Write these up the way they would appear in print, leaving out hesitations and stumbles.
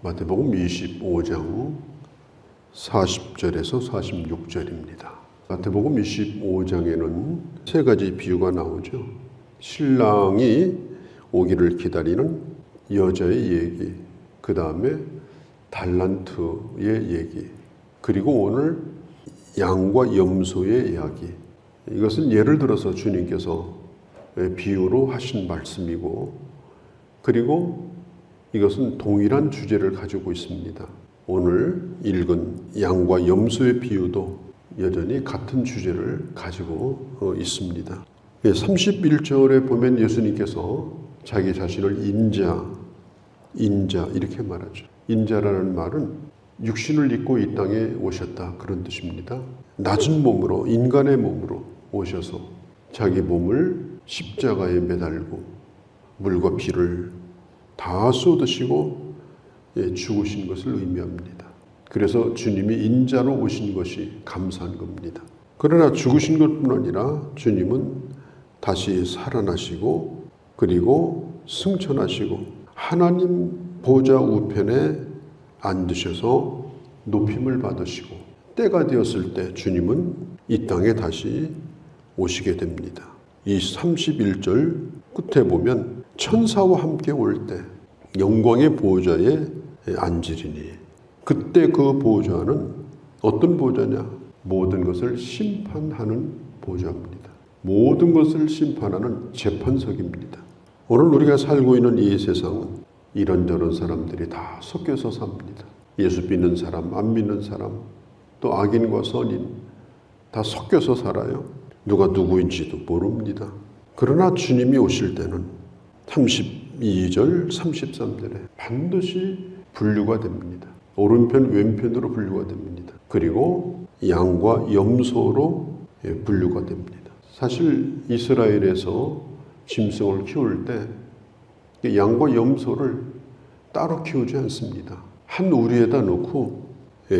마태복음 25장 40절에서 46절입니다. 마태복음 25장에는 세 가지 비유가 나오죠. 신랑이 오기를 기다리는 여자의 얘기, 그 다음에 달란트의 얘기, 그리고 오늘 양과 염소의 이야기. 이것은 예를 들어서 주님께서 비유로 하신 말씀이고, 그리고 이것은 동일한 주제를 가지고 있습니다. 오늘 읽은 양과 염소의 비유도 여전히 같은 주제를 가지고 있습니다. 31절에 보면 예수님께서 자기 자신을 인자 이렇게 말하죠. 인자라는 말은 육신을 입고 이 땅에 오셨다, 그런 뜻입니다. 낮은 몸으로, 인간의 몸으로 오셔서 자기 몸을 십자가에 매달고 물과 피를 다 쏟으시고 죽으신 것을 의미합니다. 그래서 주님이 인자로 오신 것이 감사한 겁니다. 그러나 죽으신 것뿐 아니라 주님은 다시 살아나시고, 그리고 승천하시고 하나님 보좌 우편에 앉으셔서 높임을 받으시고, 때가 되었을 때 주님은 이 땅에 다시 오시게 됩니다. 이 31절 끝에 보면 천사와 함께 올 때 영광의 보좌에 앉으리니, 그때 그 보좌는 어떤 보좌냐? 모든 것을 심판하는 보좌입니다. 모든 것을 심판하는 재판석입니다. 오늘 우리가 살고 있는 이 세상은 이런저런 사람들이 다 섞여서 삽니다. 예수 믿는 사람, 안 믿는 사람, 또 악인과 선인 다 섞여서 살아요. 누가 누구인지도 모릅니다. 그러나 주님이 오실 때는 32절, 33절에 반드시 분류가 됩니다. 오른편, 왼편으로 분류가 됩니다. 그리고 양과 염소로 분류가 됩니다. 사실 이스라엘에서 짐승을 키울 때 양과 염소를 따로 키우지 않습니다. 한 우리에다 놓고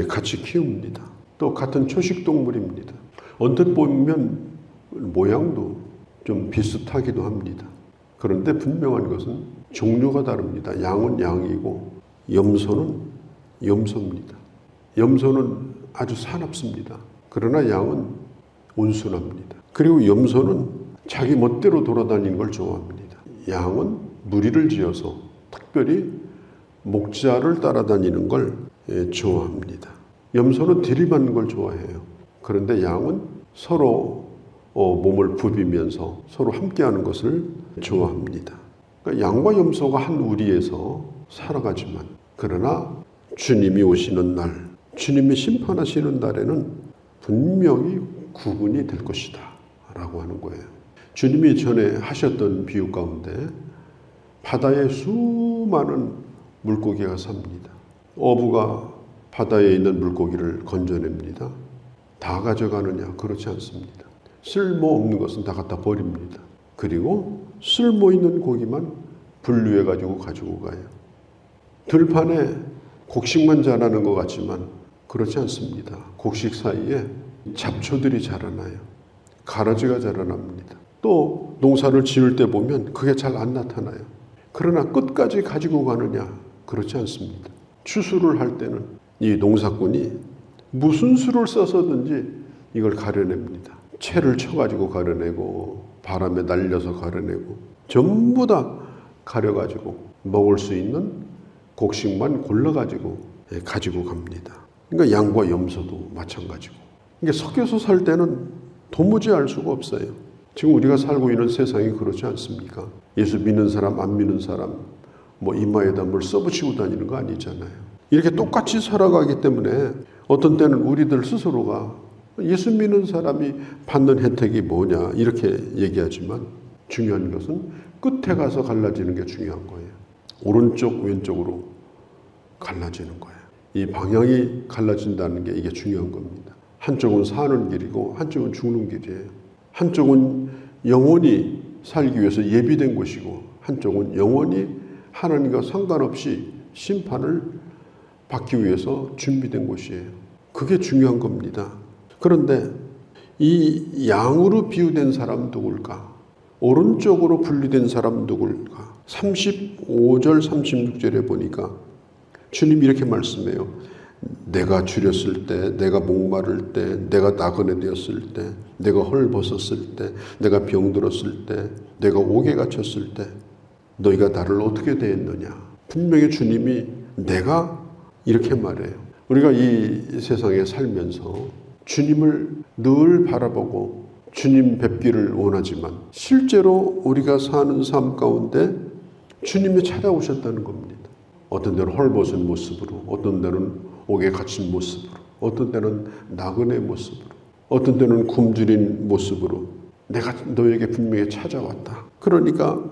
같이 키웁니다. 또 같은 초식동물입니다. 언뜻 보면 모양도 좀 비슷하기도 합니다. 그런데 분명한 것은 종류가 다릅니다. 양은 양이고 염소는 염소입니다. 염소는 아주 사납습니다. 그러나 양은 온순합니다. 그리고 염소는 자기 멋대로 돌아다니는 걸 좋아합니다. 양은 무리를 지어서 특별히 목자를 따라다니는 걸 좋아합니다. 염소는 들이받는 걸 좋아해요. 그런데 양은 서로 몸을 부비면서 서로 함께하는 것을 좋아합니다. 그러니까 양과 염소가 한 우리에서 살아가지만, 그러나 주님이 오시는 날, 주님이 심판하시는 날에는 분명히 구분이 될 것이다 라고 하는 거예요. 주님이 전에 하셨던 비유 가운데 바다에 수많은 물고기가 삽니다. 어부가 바다에 있는 물고기를 건져냅니다. 다 가져가느냐? 그렇지 않습니다. 쓸모없는 것은 다 갖다 버립니다. 그리고 쓸모있는 고기만 분류해가지고 가지고 가요. 들판에 곡식만 자라는 것 같지만 그렇지 않습니다. 곡식 사이에 잡초들이 자라나요. 가라지가 자라납니다. 또 농사를 지을 때 보면 그게 잘 안 나타나요. 그러나 끝까지 가지고 가느냐? 그렇지 않습니다. 추수를 할 때는 이 농사꾼이 무슨 수를 써서든지 이걸 가려냅니다. 채를 쳐가지고 가려내고 바람에 날려서 가려내고 전부 다 가려가지고 먹을 수 있는 곡식만 골라가지고 가지고 갑니다. 그러니까 양과 염소도 마찬가지고, 이게 섞여서 살 때는 도무지 알 수가 없어요. 지금 우리가 살고 있는 세상이 그렇지 않습니까? 예수 믿는 사람, 안 믿는 사람, 이마에다 뭘 써붙이고 다니는 거 아니잖아요. 이렇게 똑같이 살아가기 때문에 어떤 때는 우리들 스스로가 예수 믿는 사람이 받는 혜택이 뭐냐 이렇게 얘기하지만, 중요한 것은 끝에 가서 갈라지는 게 중요한 거예요. 오른쪽 왼쪽으로 갈라지는 거예요. 이 방향이 갈라진다는 게 이게 중요한 겁니다. 한쪽은 사는 길이고 한쪽은 죽는 길이에요. 한쪽은 영원히 살기 위해서 예비된 곳이고 한쪽은 영원히 하나님과 상관없이 심판을 받기 위해서 준비된 곳이에요. 그게 중요한 겁니다. 그런데 이 양으로 비유된 사람 누굴까? 오른쪽으로 분리된 사람 누굴까? 35절 36절에 보니까 주님이 이렇게 말씀해요. 내가 줄였을 때, 내가 목마를 때, 내가 나그네 되었을 때, 내가 헐벗었을 때, 내가 병들었을 때, 내가 옥에 갇혔을 때 너희가 나를 어떻게 대했느냐. 분명히 주님이 내가 이렇게 말해요. 우리가 이 세상에 살면서 주님을 늘 바라보고 주님 뵙기를 원하지만 실제로 우리가 사는 삶 가운데 주님이 찾아오셨다는 겁니다. 어떤 때는 헐벗은 모습으로, 어떤 때는 옥에 갇힌 모습으로, 어떤 때는 나그네 모습으로, 어떤 때는 굶주린 모습으로 내가 너에게 분명히 찾아왔다. 그러니까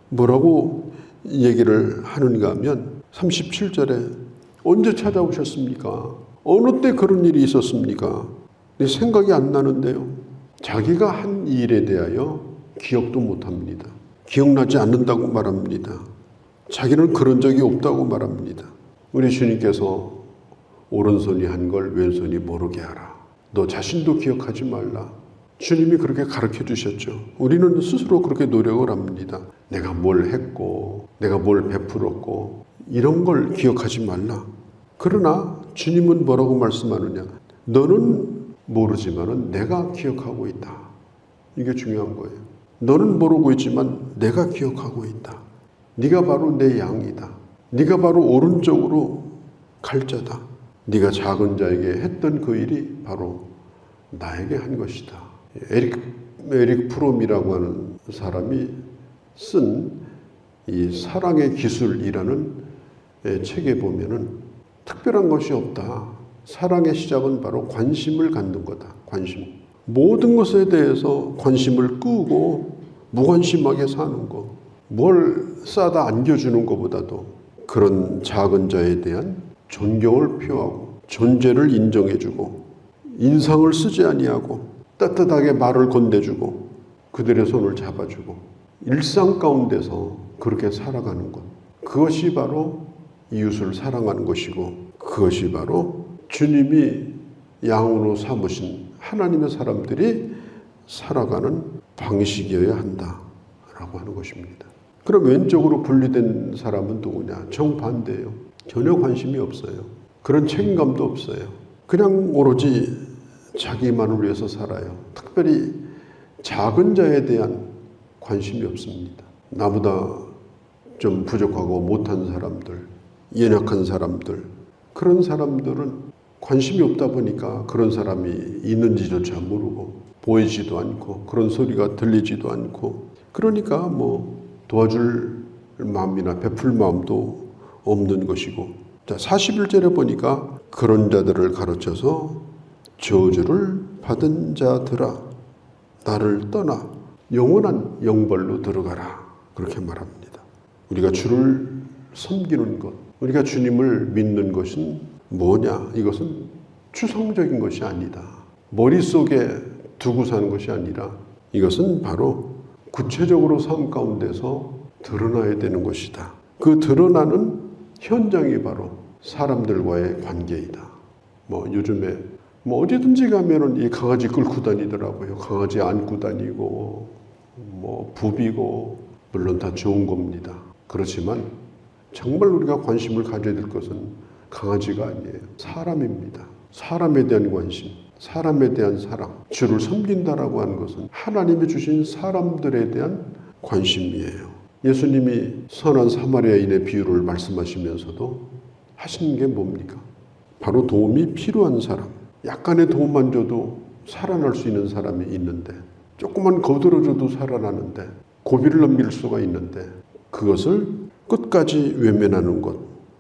뭐라고 얘기를 하는가 하면 37절에 언제 찾아오셨습니까? 어느 때 그런 일이 있었습니까? 생각이 안 나는데요. 자기가 한 일에 대하여 기억도 못합니다. 기억나지 않는다고 말합니다. 자기는 그런 적이 없다고 말합니다. 우리 주님께서 오른손이 한 걸 왼손이 모르게 하라. 너 자신도 기억하지 말라. 주님이 그렇게 가르쳐 주셨죠. 우리는 스스로 그렇게 노력을 합니다. 내가 뭘 했고 내가 뭘 베풀었고 이런 걸 기억하지 말라. 그러나 주님은 뭐라고 말씀하느냐. 너는 모르지만은 내가 기억하고 있다. 이게 중요한 거예요. 너는 모르고 있지만 내가 기억하고 있다. 네가 바로 내 양이다. 네가 바로 오른쪽으로 갈 자다. 네가 작은 자에게 했던 그 일이 바로 나에게 한 것이다. 에릭 프롬이라고 하는 사람이 쓴 이 사랑의 기술이라는 책에 보면은 특별한 것이 없다. 사랑의 시작은 바로 관심을 갖는 거다. 관심. 모든 것에 대해서 관심을 끄고 무관심하게 사는 거. 뭘 싸다 안겨주는 것보다도 그런 작은 자에 대한 존경을 표하고 존재를 인정해주고 인상을 쓰지 아니하고 따뜻하게 말을 건네주고 그들의 손을 잡아주고 일상 가운데서 그렇게 살아가는 것. 그것이 바로 이웃을 사랑하는 것이고 그것이 바로 주님이 양으로 삼으신 하나님의 사람들이 살아가는 방식이어야 한다라고 하는 것입니다. 그럼 왼쪽으로 분리된 사람은 누구냐? 정반대예요. 전혀 관심이 없어요. 그런 책임감도 없어요. 그냥 오로지 자기만을 위해서 살아요. 특별히 작은 자에 대한 관심이 없습니다. 나보다 좀 부족하고 못한 사람들, 연약한 사람들, 그런 사람들은 관심이 없다 보니까 그런 사람이 있는지조차 모르고 보이지도 않고 그런 소리가 들리지도 않고 그러니까 뭐 도와줄 마음이나 베풀 마음도 없는 것이고. 자, 41절에 보니까 그런 자들을 가르쳐서 저주를 받은 자들아 나를 떠나 영원한 영벌로 들어가라. 그렇게 말합니다. 우리가 주를 섬기는 것, 우리가 주님을 믿는 것은 뭐냐? 이것은 추상적인 것이 아니다. 머릿속에 두고 사는 것이 아니라 이것은 바로 구체적으로 삶 가운데서 드러나야 되는 것이다. 그 드러나는 현장이 바로 사람들과의 관계이다. 요즘에 어디든지 가면은 이 강아지 끌고 다니더라고요. 강아지 안고 다니고 부비고 물론 다 좋은 겁니다. 그렇지만 정말 우리가 관심을 가져야 될 것은 강아지가 아니에요. 사람입니다. 사람에 대한 관심, 사람에 대한 사랑, 주를 섬긴다라고 하는 것은 하나님이 주신 사람들에 대한 관심이에요. 예수님이 선한 사마리아인의 비유를 말씀하시면서도 하시는 게 뭡니까? 바로 도움이 필요한 사람, 약간의 도움만 줘도 살아날 수 있는 사람이 있는데 조금만 거들어줘도 살아나는데 고비를 넘길 수가 있는데 그것을 끝까지 외면하는 것,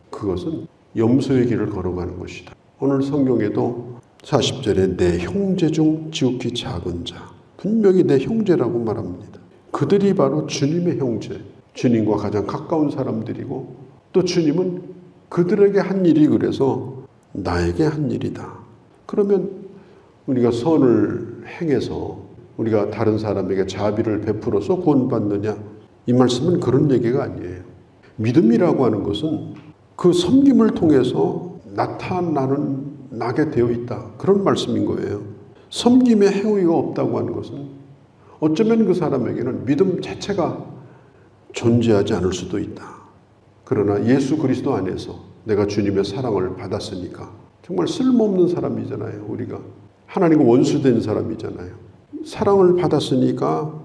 그것은 염소의 길을 걸어가는 것이다. 오늘 성경에도 40절에 내 형제 중 지극히 작은 자, 분명히 내 형제라고 말합니다. 그들이 바로 주님의 형제, 주님과 가장 가까운 사람들이고 또 주님은 그들에게 한 일이 그래서 나에게 한 일이다. 그러면 우리가 선을 행해서 우리가 다른 사람에게 자비를 베풀어서 구원받느냐? 이 말씀은 그런 얘기가 아니에요. 믿음이라고 하는 것은 그 섬김을 통해서 나게 되어 있다. 그런 말씀인 거예요. 섬김의 행위가 없다고 하는 것은 어쩌면 그 사람에게는 믿음 자체가 존재하지 않을 수도 있다. 그러나 예수 그리스도 안에서 내가 주님의 사랑을 받았으니까. 정말 쓸모없는 사람이잖아요. 우리가 하나님과 원수된 사람이잖아요. 사랑을 받았으니까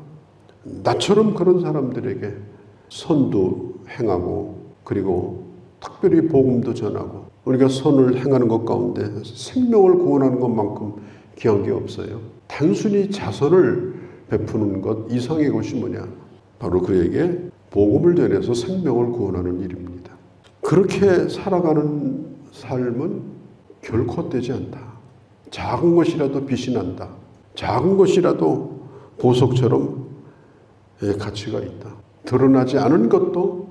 나처럼 그런 사람들에게 선도 행하고, 그리고 특별히 복음도 전하고, 우리가 선을 행하는 것 가운데 생명을 구원하는 것만큼 귀한 게 없어요. 단순히 자선을 베푸는 것 이상의 것이 뭐냐? 바로 그에게 복음을 전해서 생명을 구원하는 일입니다. 그렇게 살아가는 삶은 결코 헛되지 않다. 작은 것이라도 빛이 난다. 작은 것이라도 보석처럼 가치가 있다. 드러나지 않은 것도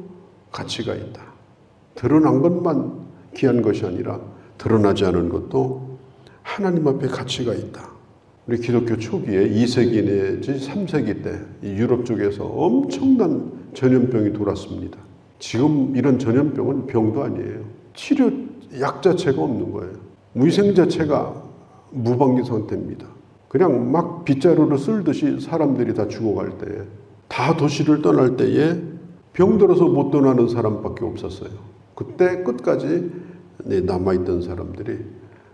가치가 있다. 드러난 것만 귀한 것이 아니라 드러나지 않은 것도 하나님 앞에 가치가 있다. 우리 기독교 초기에 2세기 내지 3세기 때 유럽 쪽에서 엄청난 전염병이 돌았습니다. 지금 이런 전염병은 병도 아니에요. 치료 약 자체가 없는 거예요. 위생 자체가 무방비 상태입니다. 그냥 막 빗자루로 쓸듯이 사람들이 다 죽어갈 때에, 다 도시를 떠날 때에 병들어서 못 떠나는 사람밖에 없었어요. 그때 끝까지 남아있던 사람들이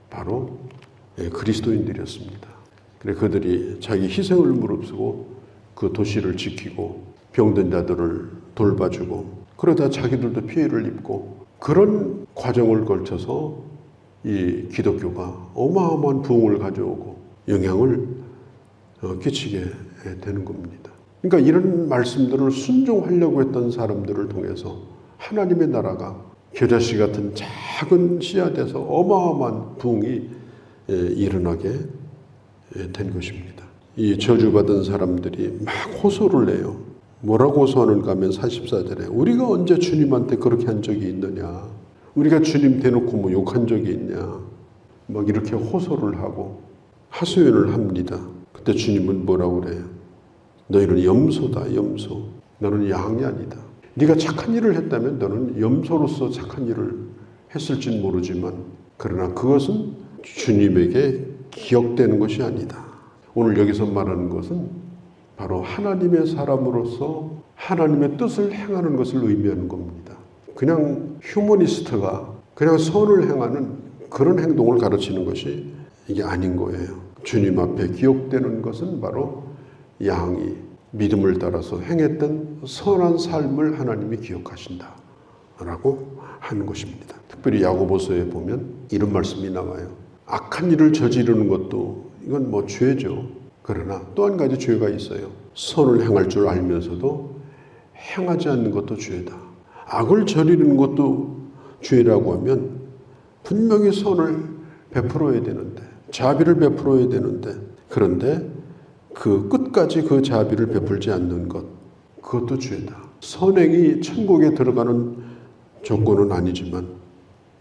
바로 그리스도인들이었습니다. 그래 그들이 자기 희생을 무릅쓰고 그 도시를 지키고 병든 자들을 돌봐주고, 그러다 자기들도 피해를 입고, 그런 과정을 걸쳐서 이 기독교가 어마어마한 부흥을 가져오고 영향을 끼치게 되는 겁니다. 그러니까 이런 말씀들을 순종하려고 했던 사람들을 통해서 하나님의 나라가 겨자씨 같은 작은 씨앗에서 어마어마한 부흥이 일어나게 된 것입니다. 이 저주받은 사람들이 막 호소를 해요. 뭐라고 호소하는가 하면 44절에 우리가 언제 주님한테 그렇게 한 적이 있느냐, 우리가 주님 대놓고 뭐 욕한 적이 있냐, 막 이렇게 호소를 하고 하소연을 합니다. 그때 주님은 뭐라고 그래요? 너희는 염소다, 염소. 너는 양이 아니다. 네가 착한 일을 했다면 너는 염소로서 착한 일을 했을진 모르지만, 그러나 그것은 주님에게 기억되는 것이 아니다. 오늘 여기서 말하는 것은 바로 하나님의 사람으로서 하나님의 뜻을 행하는 것을 의미하는 겁니다. 그냥 휴머니스트가 그냥 선을 행하는 그런 행동을 가르치는 것이 이게 아닌 거예요. 주님 앞에 기억되는 것은 바로 양이 믿음을 따라서 행했던 선한 삶을 하나님이 기억하신다 라고 하는 것입니다. 특별히 야고보서에 보면 이런 말씀이 나와요. 악한 일을 저지르는 것도 이건 뭐 죄죠. 그러나 또 한 가지 죄가 있어요. 선을 행할 줄 알면서도 행하지 않는 것도 죄다. 악을 저지르는 것도 죄라고 하면 분명히 선을 베풀어야 되는데, 자비를 베풀어야 되는데, 그런데 그 끝까지 그 자비를 베풀지 않는 것, 그것도 죄다. 선행이 천국에 들어가는 조건은 아니지만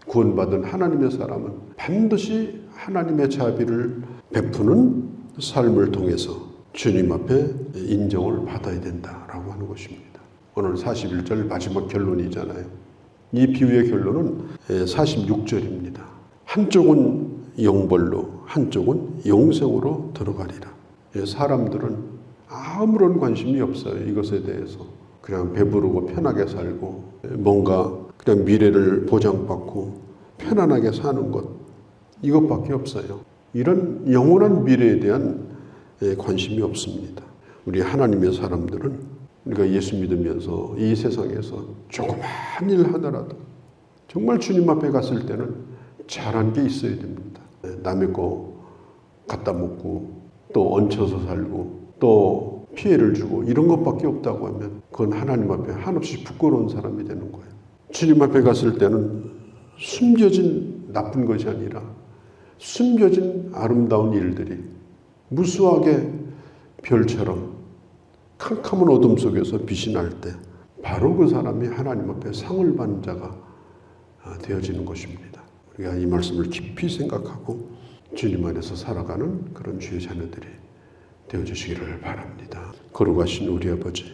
구원받은 하나님의 사람은 반드시 하나님의 자비를 베푸는 삶을 통해서 주님 앞에 인정을 받아야 된다라고 하는 것입니다. 오늘 41절 마지막 결론이잖아요. 이 비유의 결론은 46절입니다. 한쪽은 영벌로, 한쪽은 영생으로 들어가리라. 사람들은 아무런 관심이 없어요. 이것에 대해서. 그냥 배부르고 편하게 살고, 뭔가 그냥 미래를 보장받고 편안하게 사는 것, 이것밖에 없어요. 이런 영원한 미래에 대한 관심이 없습니다. 우리 하나님의 사람들은 우리가 예수 믿으면서 이 세상에서 조그만 일 하나라도 정말 주님 앞에 갔을 때는 잘한 게 있어야 됩니다. 남의 거 갖다 먹고 또 얹혀서 살고 또 피해를 주고 이런 것밖에 없다고 하면 그건 하나님 앞에 한없이 부끄러운 사람이 되는 거예요. 주님 앞에 갔을 때는 숨겨진 나쁜 것이 아니라 숨겨진 아름다운 일들이 무수하게 별처럼 캄캄한 어둠 속에서 빛이 날 때 바로 그 사람이 하나님 앞에 상을 받는 자가 되어지는 것입니다. 우리가 이 말씀을 깊이 생각하고 주님 안에서 살아가는 그런 주의 자녀들이 되어주시기를 바랍니다. 거룩하신 우리 아버지,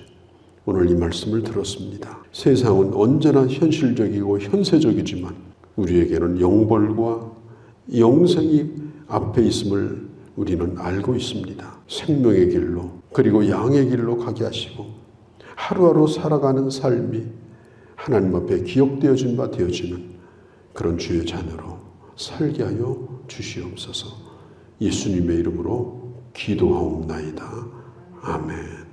오늘 이 말씀을 들었습니다. 세상은 언제나 현실적이고 현세적이지만 우리에게는 영벌과 영생이 앞에 있음을 우리는 알고 있습니다. 생명의 길로 그리고 양의 길로 가게 하시고 하루하루 살아가는 삶이 하나님 앞에 기억되어진 바 되어지는 그런 주의 자녀로 살게 하여 주시옵소서. 예수님의 이름으로 기도하옵나이다. 아멘.